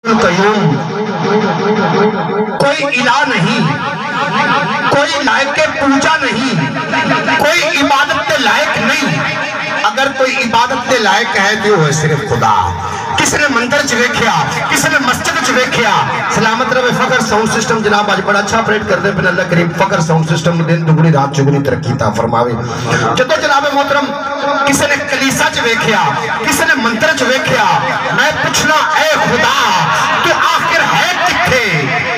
قیوم، کوئی الہ نہیں، کوئی لائق پوجا نہیں، کوئی عبادت کے لائق نہیں۔ اگر کوئی عبادت کے لائق ہے تو وہ ہے صرف خدا۔ کسی نے مندر چ ویکھیا، کسی نے مسجد چ ویکھیا۔ سلامت رہے فخر ساؤنڈ سسٹم جناب آج بڑا اچھا آپریٹ کر دے پھر اللہ کریم فخر ساؤنڈ سسٹم دن دگنی رات چگنی ترقی عطا فرماوے۔ جدو جناب محترم کسی نے کلیسا چ ویکھیا، کسی نے مندر چ ویکھیا، میں پوچھنا اے خدا تو آخر ہے کتھے؟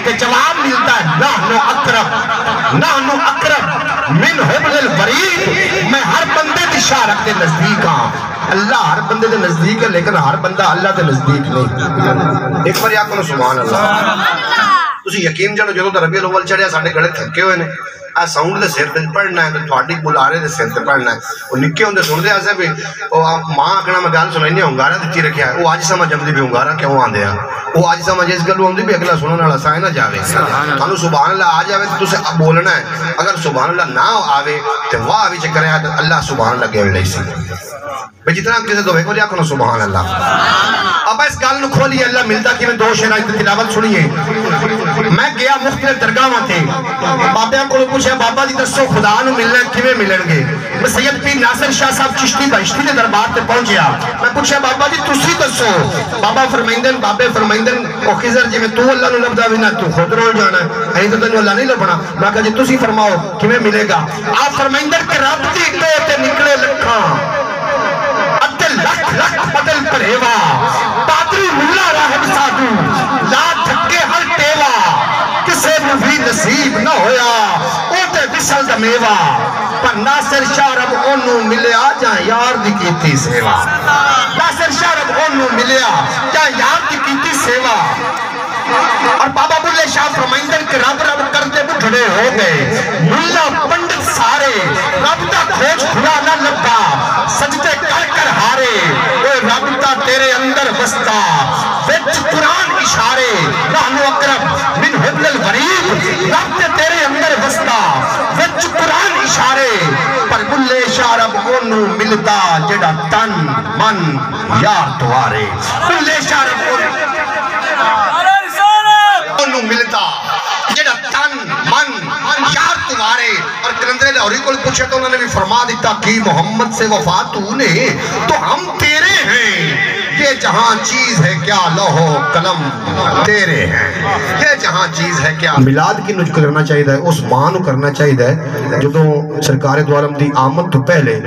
کہ جواب ملتا ہے نحنو اقرب من حبل الورید۔ میں ہر بندے دی شارک دے نزدیک ہاں۔ اللہ ہر بندے دے نزدیک ہے لیکن ہر بندہ اللہ دے نزدیک نہیں۔ ایک بار آکھو سبحان اللہ۔ تسی یقین جانو جدوں دا ربیع الاول چڑھیا ساڈے گڑے تھکے ہوئے نے، آ ساؤنڈ دے سر تے پڑھنا ہے تے تھوڑی بلارے دے سر تے پڑھنا ہے۔ او نکے ہوندے سندے آسے بھی او ماں آکھنا میں گل سنائنی ہنگارا دتی رکھیا ہے، او اج سمجھ آندی بھی ہنگارا کیوں آندے آ، او اج سمجھ اس گل آندی بھی اگلا سنن والا سائے نہ جاوے۔ تانوں سبحان اللہ آ جاوے تے تسے اب بولنا ہے، اگر سبحان اللہ نہ آوے تے واہ وچ کرے تے اللہ سبحان اللہ گیڑ لئی سی۔ بھئی جتنا کسے دو کو آکھو سبحان اللہ۔ اب اس گل نو کھولیے اللہ ملتا کہ میں دو شعراں دی تلاوت سنیے۔ میں گیا مختلف درگاہاں تے، بابیاں کولوں پوچھیا بابا جی دسو خدا نو ملنا کیویں ملن گے؟ میں سید پیر ناصر شاہ صاحب چشتی بہشتی دے دربار تے پہنچیا۔ میں پوچھیا بابا جی تسی دسو؟ بابا فرمائندن بابے فرمائندن او خضر جی میں تو اللہ نو لبدا وی نہ تو خود رول جانا ہے، ایں تے تینوں اللہ نہیں لبنا۔ میں کہا جی تسی فرماؤ کیویں ملے گا؟ آپ فرمائندن کہ رب دی دو تے نکلے لکھاں، لکھ لکھ بدل پڑھیوا، پادری ملا راہب سادو، لا دھکے ہر ٹیوا، کسے بھی نصیب نہ ہویا اوٹے بسل دمیوا، پر ناصر شاہ رب اونوں ملیا جہاں یار دی کیتی سیوا۔ ناصر شاہ رب اونوں ملیا جہاں یار دی کیتی سیوا۔ اور بابا بلے شاہ فرمائندن کہ رب رب کرتے بٹھڑے ہو گئے، ملا پنڈت سارے، رب دا کھوج خدا نہ لبا، سجدے کر کر ہارے، اے رب دا تیرے اندر بستا، وچ قرآن اشارے، نحنو اقرب من حبل الورید، رب دے تیرے اندر بستا، وچ قرآن اشارے، پر بلے شاہ رب اونوں ملتا جڑا تن من یار توارے۔ بلے شاہ رب اونوں ملتا جڑا تن من یار تمہارے۔ اور کلندر لاہوری کو پوچھے تو انہوں نے بھی فرما دیتا کہ محمد سے وفا تو نے تو ہم تیرے ہیں، یہ جہاں چیز ہے کیا لوح و قلم تیرے ہیں، یہ جہاں چیز ہے کیا۔ میلاد کی نجھ کرنا چاہیے ہے، اس ماں نو کرنا چاہیے ہے جدوں سرکار دو عالم دی آمد تو پہلے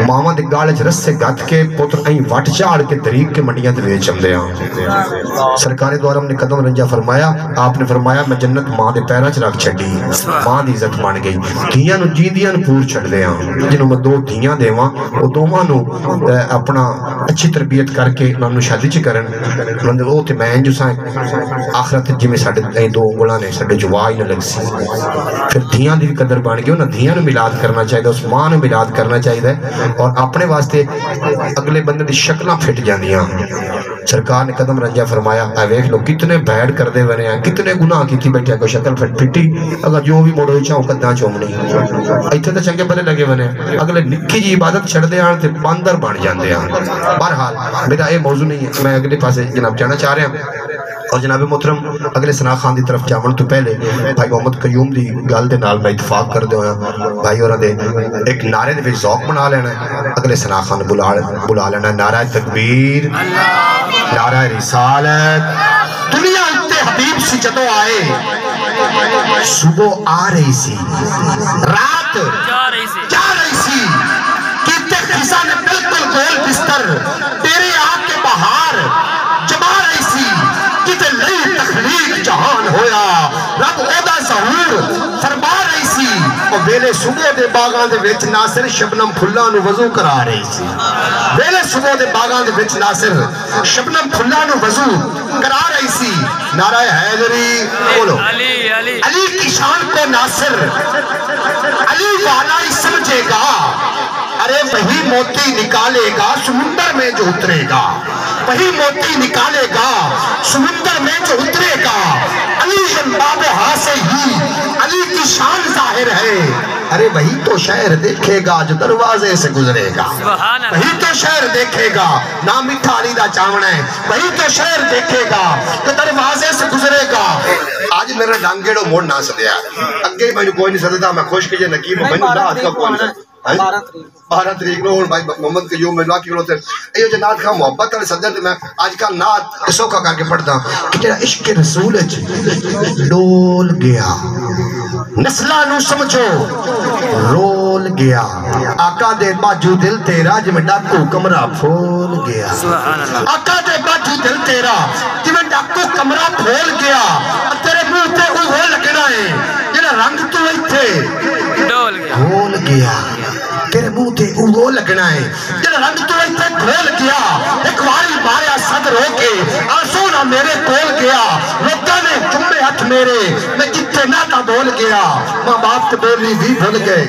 ماما دے گالے چ رس سے گت کے پتر این وٹ چاڑ کے طریق کے منڈیاں دے ویچ چمدے ہاں۔ سرکار دو عالم نے قدم رنجا فرمایا، آپ نے فرمایا میں جنت ماں دے پیرا چ رکھ چھڈی، ماں دی عزت بن گئی۔ دھیاں نو جیندیاں نو پور چھڈ دے ہاں، جنوں میں دو دھیاں دیواں او دوواں نو اپنا اچھی تربیت کر کے انہوں شادی چ کرن مطلب او تے میں جو سائیں آخرت جی میں ساڈے دو انگلاں نے ساڈے جوا ہی نہ لگ سی۔ پھر دھیاں دی قدر بن گئی، انہاں دھیاں نو میلاد کرنا چاہیے، اس ماں نو میلاد کرنا چاہیے اور اپنے واسطے اگلے بندے دی شکلاں پھٹ جاندیاں۔ سرکار نے قدم رنجا فرمایا اے ویکھ لو کتنے بیڑ کردے بنے ہیں، کتنے گناہ کیتی بیٹھے کو شکل پھٹی، اگر جو بھی موڑو چاہوں کداں چومنی ایتھے تے چنگے بھلے لگے بنے، اگلے نکی جی عبادت چھڑ دے آن تے باندر بن جاندے ہیں۔ بہرحال میرا اے موضوع نہیں ہے، میں اگلے پاسے جناب جانا چاہ رہا ہوں۔ اور جناب محترم اگلے ثنا خان دی طرف جاون تو پہلے بھائی محمد قیوم دی گل دے نال میں اتفاق کر دے ہویا بھائی اور دے ایک نعرے دے وچ ذوق بنا لینا ہے، اگلے ثنا خان بلا لینا ہے، نعرہ تکبیر، نعرہ رسالت۔ دنیا تے حبیب سی جدوں آئے، صبح آ رہی سی، رات جا رہی سی، کیتے خزاں نے بالکل گول بستر تیرے آگ کے بہار جما رہی سی، کیتے نئی تخلیق جہان ہویا، رب اودا ظہور فرما رہی سی، اور ویلے صبح دے باغاں دے وچ ناصر شبنم پھلاں نو وضو کرا رہی سی۔ ویلے صبح دے باغاں دے وچ ناصر شبنم پھلاں نو وضو کرا رہی سی۔ نعرہ حیدری بولو، علی کی شان کو ناصر علی والا ہی سمجھے گا، ارے وہی موتی نکالے گا سمندر میں جو اترے گا، وہی موتی نکالے گا سمندر میں جو اترے گا، علی باب ہاں سے ہی علی کی شان ظاہر ہے، ارے وہی تو شہر دیکھے گا جو دروازے سے گزرے گا، وہی تو شہر دیکھے گا، نام میٹھا علی دا چاونا ہے، وہی تو شہر دیکھے گا جو دروازے میرا ڈانگیڑو موڑ نہ سدیا اگے میں کوئی نہیں سدتا میں خوش کہ نقیب میں نات کا کوئی نہیں 12 تاریخ نو بھائی محمد قیوم میں واقعی ہوتے ایو جو نات کا محبت والے سدن میں اج کل نات سوکھا کر کے پڑھدا کہ جڑا عشق رسول ہے ڈول گیا نسلاں نو سمجھو رول گیا آقا دے باجو دل تیرا جے میں ڈاکو کمرہ پھول گیا آقا دے باجو دل تیرا جے میں ڈاکو کمرہ پھول گیا تیرے منہ تے وہ لگنا ہے جڑا رنگ تو ایتھے ڈول گیا بھول گیا تیرے منہ تے وہ لگنا ہے جڑا رنگ تو ایتھے کھول گیا ایک واری ماریا صدر ہو کے آنسونا میرے کھول گیا لوگاں نے چمے ہاتھ میرے میں جتنے ناتا بول گیا ماں باپ تے بولی بھی بھول گئے